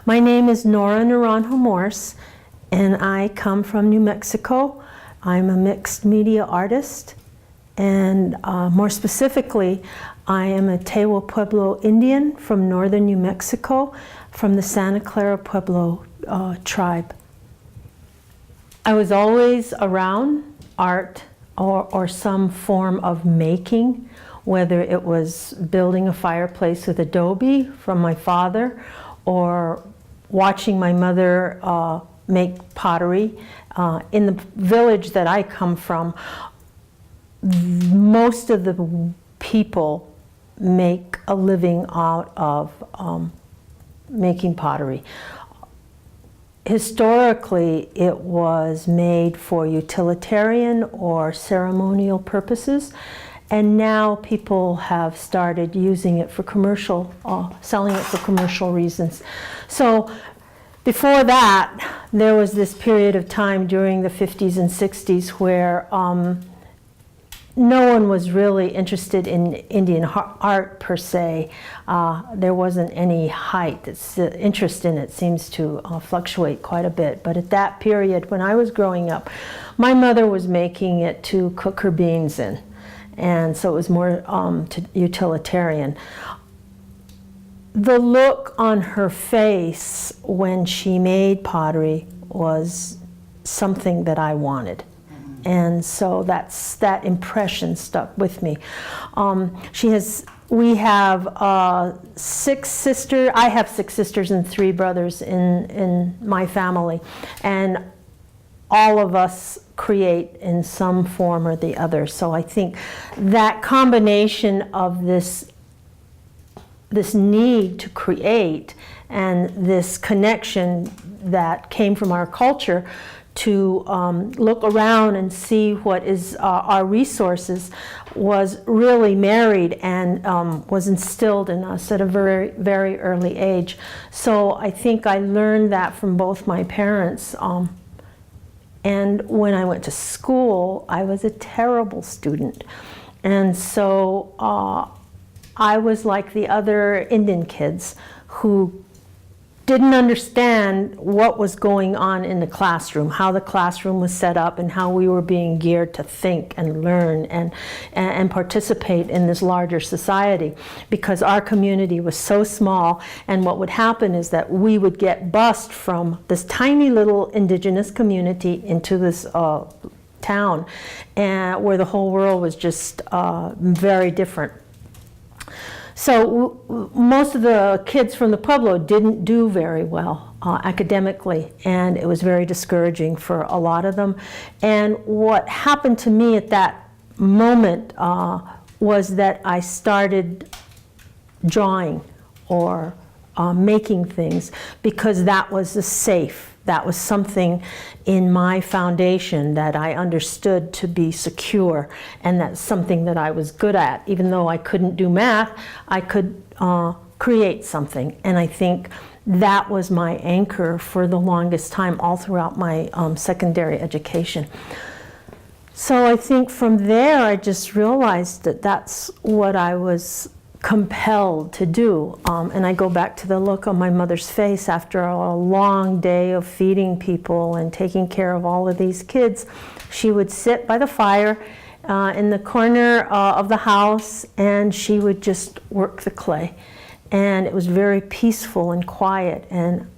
My name is Nora Naranjo Morse, and I come from New Mexico. I'm a mixed media artist, and more specifically, I am a Tewa Pueblo Indian from northern New Mexico, from the Santa Clara Pueblo tribe. I was always around art or some form of making, whether it was building a fireplace with adobe from my father or watching my mother make pottery. In the village that I come from, most of the people make a living out of making pottery. Historically, it was made for utilitarian or ceremonial purposes, and now people have started using it for commercial, selling it for commercial reasons. So before that, there was this period of time during the 50s and 60s where no one was really interested in Indian art per se. There wasn't any height. The interest in it seems to fluctuate quite a bit. But at that period, when I was growing up, my mother was making it to cook her beans in. And so it was more utilitarian. The look on her face when she made pottery was something that I wanted. And so that impression stuck with me. We have 6 sisters. I have 6 sisters and 3 brothers in my family. And all of us create in some form or the other. So I think that combination of this need to create and this connection that came from our culture to look around and see what is our resources was really married and was instilled in us at a very, very early age. So I think I learned that from both my parents. And when I went to school, I was a terrible student. And so I was like the other Indian kids who didn't understand what was going on in the classroom, how the classroom was set up and how we were being geared to think and learn and participate in this larger society, because our community was so small. And what would happen is that we would get bused from this tiny little indigenous community into this town, where the whole world was just very different. So most of the kids from the Pueblo didn't do very well academically, and it was very discouraging for a lot of them. And what happened to me at that moment was that I started drawing or making things, because that was safe. That was something in my foundation that I understood to be secure, and that's something that I was good at. Even though I couldn't do math, I could create something. And I think that was my anchor for the longest time, all throughout my secondary education. So I think from there, I just realized that that's what I was compelled to do. And I go back to the look on my mother's face after a long day of feeding people and taking care of all of these kids. She would sit by the fire in the corner of the house, and she would just work the clay. And it was very peaceful and quiet. And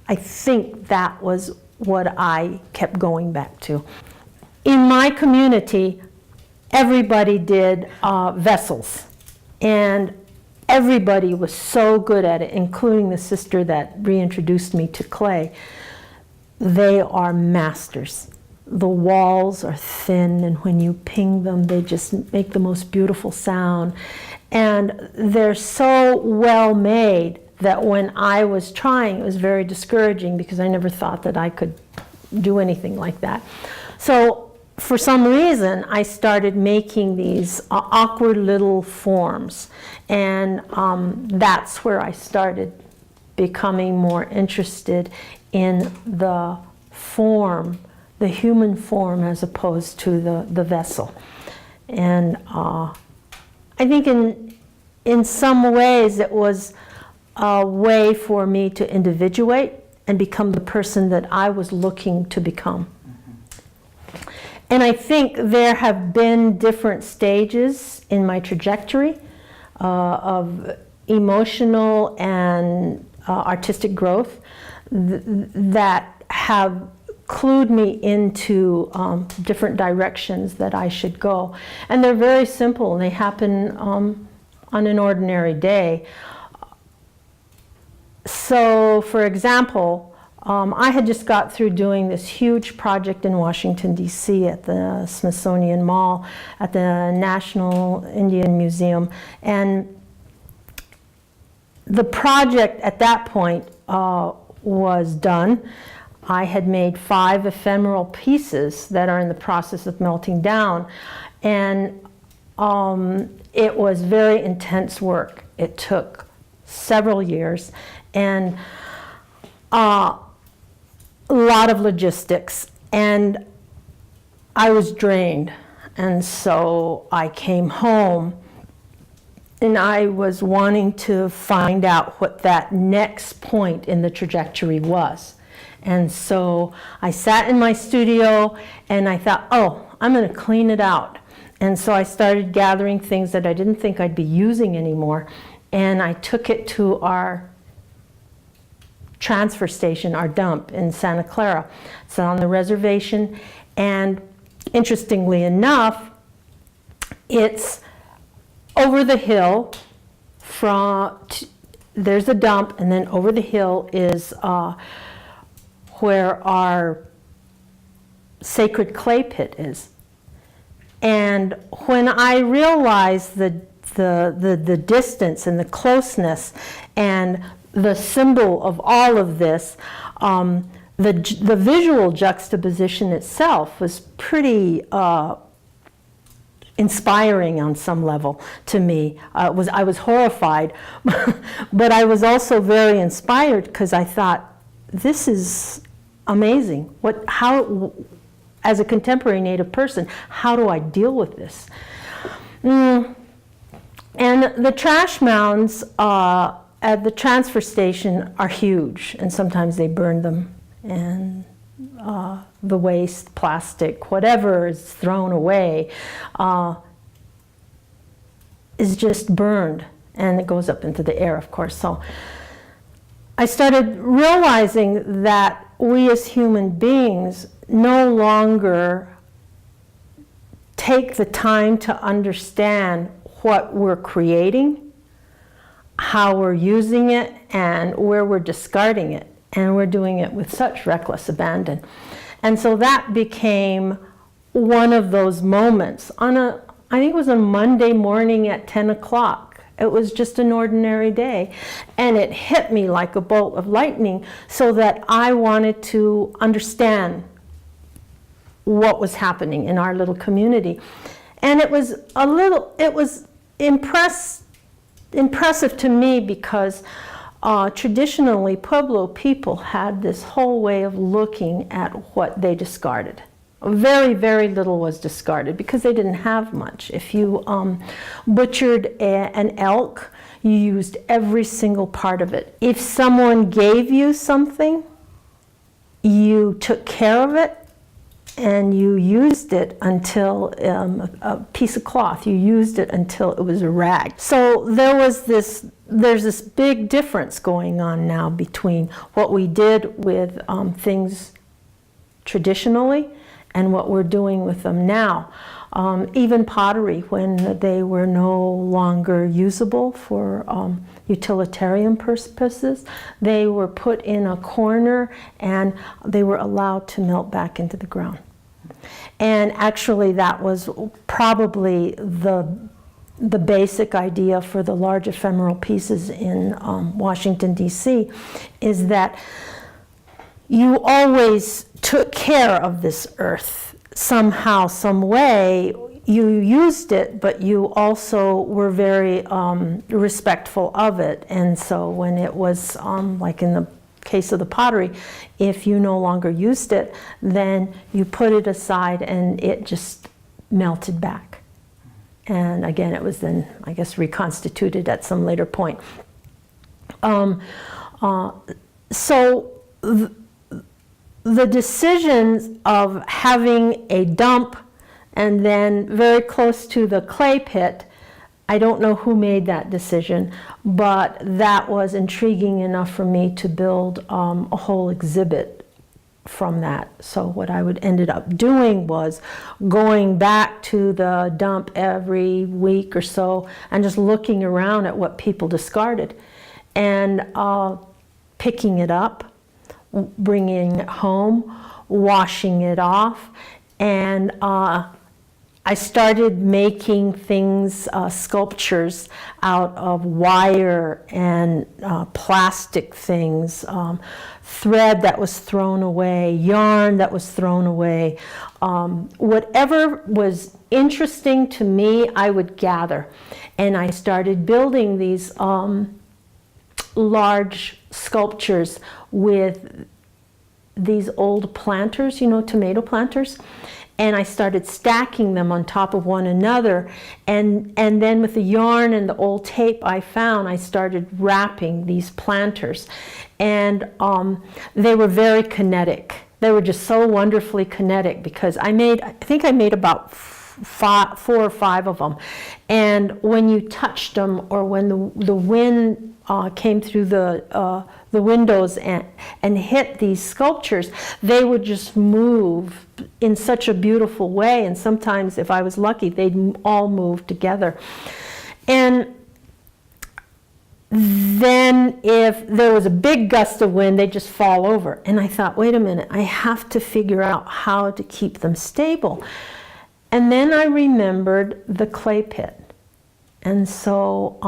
I think that was what I kept going back to. In my community, everybody did vessels. And everybody was so good at it, including the sister that reintroduced me to clay. They are masters. The walls are thin, and when you ping them, they just make the most beautiful sound. And they're so well made that when I was trying, it was very discouraging, because I never thought that I could do anything like that. So for some reason, I started making these awkward little forms, and that's where I started becoming more interested in the form, the human form, as opposed to the vessel. And I think in some ways it was a way for me to individuate and become the person that I was looking to become. And I think there have been different stages in my trajectory of emotional and artistic growth that have clued me into different directions that I should go. And they're very simple, and they happen on an ordinary day. So, for example, I had just got through doing this huge project in Washington, D.C. at the Smithsonian Mall, at the National Indian Museum. And the project at that point was done. I had made 5 ephemeral pieces that are in the process of melting down. And it was very intense work. It took several years. And a lot of logistics, and I was drained, and so I came home and I was wanting to find out what that next point in the trajectory was. And so I sat in my studio and I thought, oh, I'm going to clean it out. And so I started gathering things that I didn't think I'd be using anymore, and I took it to our transfer station, our dump in Santa Clara. It's on the reservation, and interestingly enough, it's over the hill there's a dump, and then over the hill is where our sacred clay pit is. And when I realized the distance and the closeness and the symbol of all of this, the visual juxtaposition itself was pretty inspiring on some level to me. I was horrified, but I was also very inspired because I thought, this is amazing. How, as a contemporary Native person, how do I deal with this? And the trash mounds at the transfer station are huge, and sometimes they burn them, and the waste, plastic, whatever is thrown away is just burned, and it goes up into the air, of course. So I started realizing that we as human beings no longer take the time to understand what we're creating, how we're using it, and where we're discarding it. And we're doing it with such reckless abandon. And so that became one of those moments on I think it was a Monday morning at 10 o'clock. It was just an ordinary day. And it hit me like a bolt of lightning, so that I wanted to understand what was happening in our little community. And it was impressive to me because traditionally, Pueblo people had this whole way of looking at what they discarded. Very, very little was discarded because they didn't have much. If you butchered an elk, you used every single part of it. If someone gave you something, you took care of it, and you used it until a piece of cloth. You used it until it was a rag. So there's this big difference going on now between what we did with things traditionally and what we're doing with them now. Even pottery, when they were no longer usable for utilitarian purposes, they were put in a corner and they were allowed to melt back into the ground. And actually that was probably the basic idea for the large ephemeral pieces in Washington, D.C., is that you always took care of this earth somehow, some way. You used it, but you also were very respectful of it. And so when it was, like in the case of the pottery, if you no longer used it, then you put it aside and it just melted back. And again, it was then, I guess, reconstituted at some later point. So the decisions of having a dump and then very close to the clay pit, I don't know who made that decision, but that was intriguing enough for me to build a whole exhibit from that. So what I would ended up doing was going back to the dump every week or so and just looking around at what people discarded and picking it up, bringing it home, washing it off, and I started making things, sculptures out of wire and plastic things, thread that was thrown away, yarn that was thrown away. Whatever was interesting to me, I would gather. And I started building these large sculptures with these old planters, you know, tomato planters. And I started stacking them on top of one another. And then with the yarn and the old tape I found, I started wrapping these planters. And they were very kinetic. They were just so wonderfully kinetic because I think I made about 4 or 5 of them. And when you touched them or when the wind came through the windows and hit these sculptures, they would just move in such a beautiful way. And sometimes, if I was lucky, they'd all move together. And then if there was a big gust of wind, they'd just fall over. And I thought, wait a minute, I have to figure out how to keep them stable. And then I remembered the clay pit. And so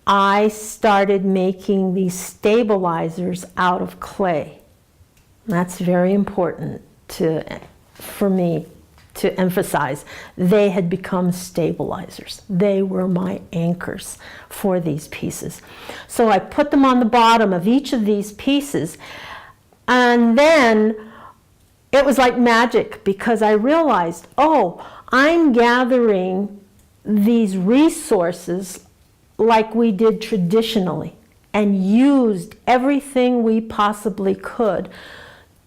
I started making these stabilizers out of clay. That's very important for me to emphasize. They had become stabilizers. They were my anchors for these pieces. So I put them on the bottom of each of these pieces, and then it was like magic because I realized, oh, I'm gathering these resources like we did traditionally and used everything we possibly could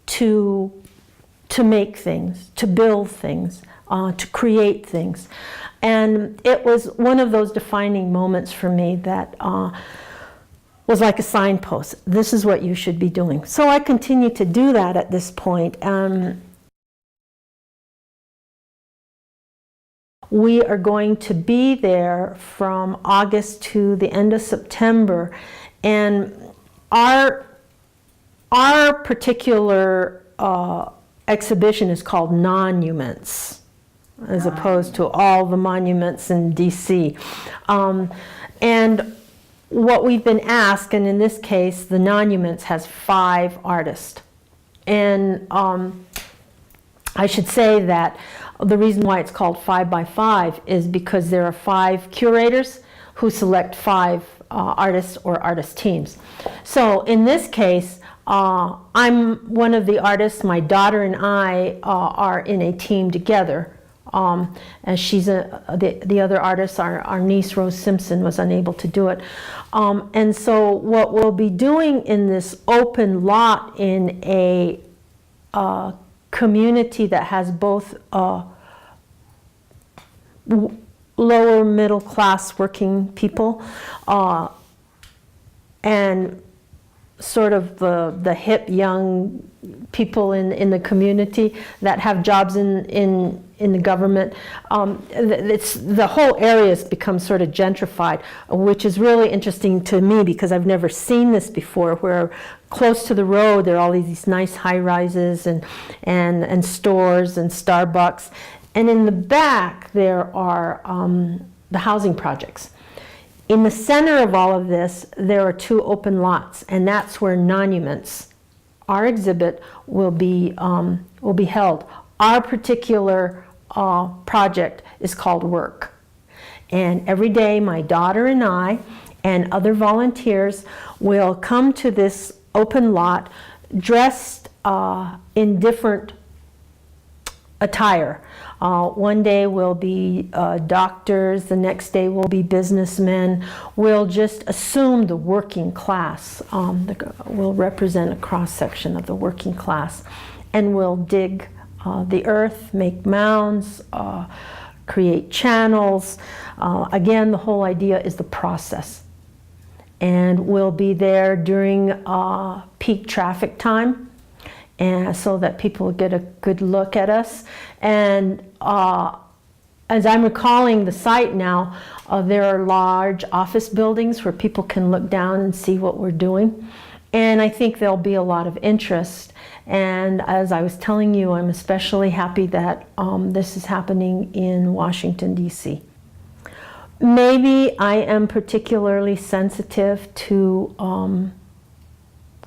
to make things, to build things, to create things. And it was one of those defining moments for me that was like a signpost. This is what you should be doing. So I continue to do that at this point. We are going to be there from August to the end of September, and our particular exhibition is called Monuments, as opposed to all the monuments in DC. And what we've been asked, and in this case, the Monuments has 5 artists. And I should say that the reason why it's called 5 by 5 is because there are 5 curators who select 5 artists or artist teams. So in this case, I'm one of the artists. My daughter and I are in a team together. And she's the other artist, our niece Rose Simpson, was unable to do it. And so what we'll be doing in this open lot in a community that has both lower middle class working people and sort of the hip young people in the community that have jobs in the government. The whole area has become sort of gentrified, which is really interesting to me because I've never seen this before, where close to the road there are all these nice high-rises and stores and Starbucks, and in the back there are the housing projects. In the center of all of this, there are 2 open lots, and that's where Monuments, our exhibit, will be held. Our particular project is called Work. And every day, my daughter and I and other volunteers will come to this open lot dressed in different attire. One day will be doctors, the next day will be businessmen. We'll just assume the working class. We'll represent a cross-section of the working class. And we'll dig the earth, make mounds, create channels. Again, the whole idea is the process. And we'll be there during peak traffic time, and so that people get a good look at us. And as I'm recalling the site now, there are large office buildings where people can look down and see what we're doing. And I think there'll be a lot of interest. And as I was telling you, I'm especially happy that this is happening in Washington, D.C. Maybe I am particularly sensitive to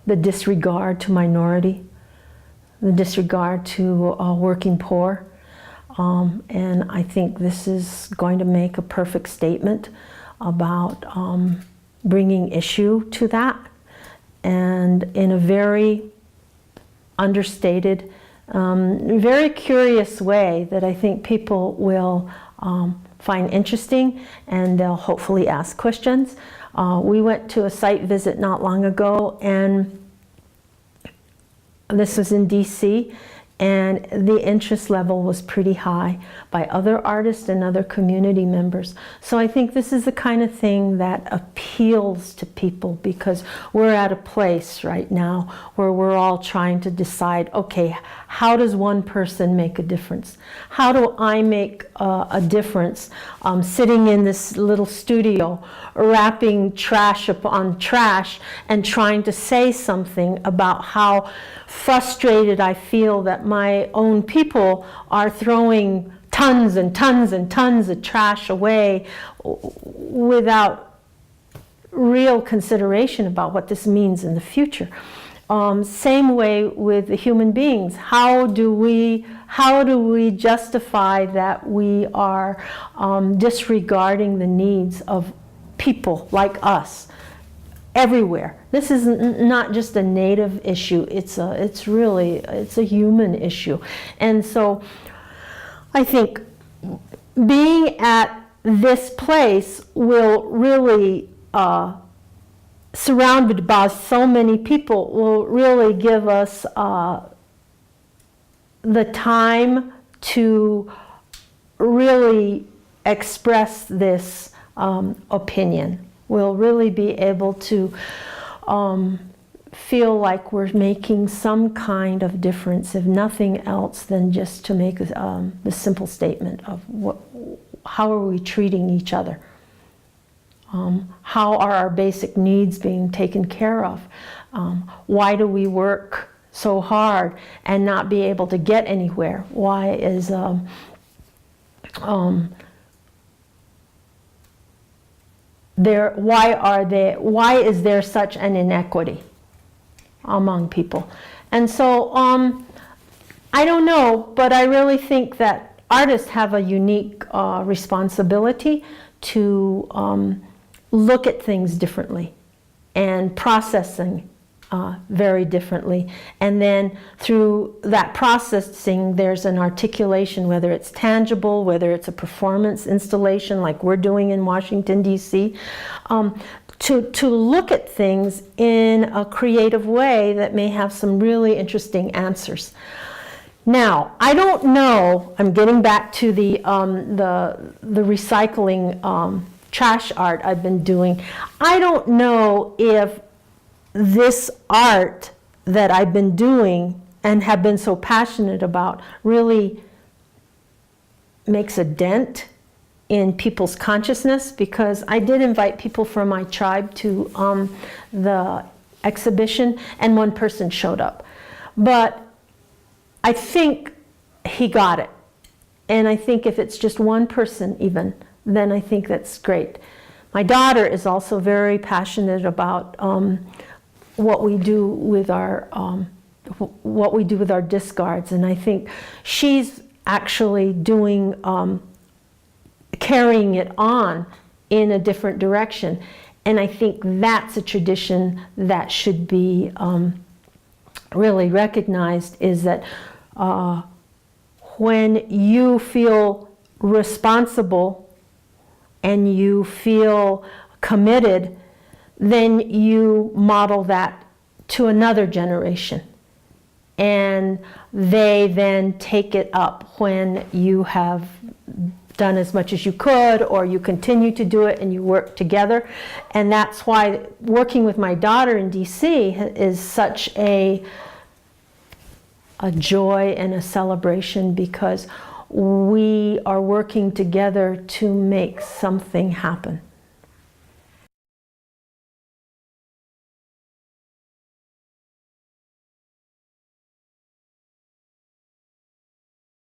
the disregard to minority, the disregard to working poor. And I think this is going to make a perfect statement about bringing issue to that, and in a very understated, very curious way that I think people will find interesting, and they'll hopefully ask questions. We went to a site visit not long ago, and this was in DC, and the interest level was pretty high by other artists and other community members. So I think this is the kind of thing that appeals to people, because we're at a place right now where we're all trying to decide, okay, how does one person make a difference? How do I make a difference sitting in this little studio, wrapping trash upon trash and trying to say something about how frustrated I feel that my own people are throwing tons and tons and tons of trash away without real consideration about what this means in the future. Same way with the human beings. How do we justify that we are disregarding the needs of people like us everywhere? This is not just a native issue. It's a human issue. And so I think being at this place will really surrounded by so many people will really give us the time to really express this opinion. We'll really be able to feel like we're making some kind of difference, if nothing else than just to make the simple statement of how are we treating each other? How are our basic needs being taken care of? Why do we work so hard and not be able to get anywhere? Why is there such an inequity among people? And so I don't know, but I really think that artists have a unique responsibility to look at things differently and processing very differently. And then through that processing, there's an articulation, whether it's tangible, whether it's a performance installation like we're doing in Washington, D.C., to look at things in a creative way that may have some really interesting answers. Now, I don't know, I'm getting back to the recycling trash art I've been doing. I don't know if this art that I've been doing and have been so passionate about really makes a dent in people's consciousness, because I did invite people from my tribe to the exhibition, and one person showed up. But I think he got it. And I think if it's just one person even, then I think that's great. My daughter is also very passionate about what we do with our discards, and I think she's actually doing carrying it on in a different direction, and I think that's a tradition that should be really recognized. Is that when you feel responsible and you feel committed, then you model that to another generation. And they then take it up when you have done as much as you could, or you continue to do it and you work together. And that's why working with my daughter in DC is such a joy and a celebration, because we are working together to make something happen.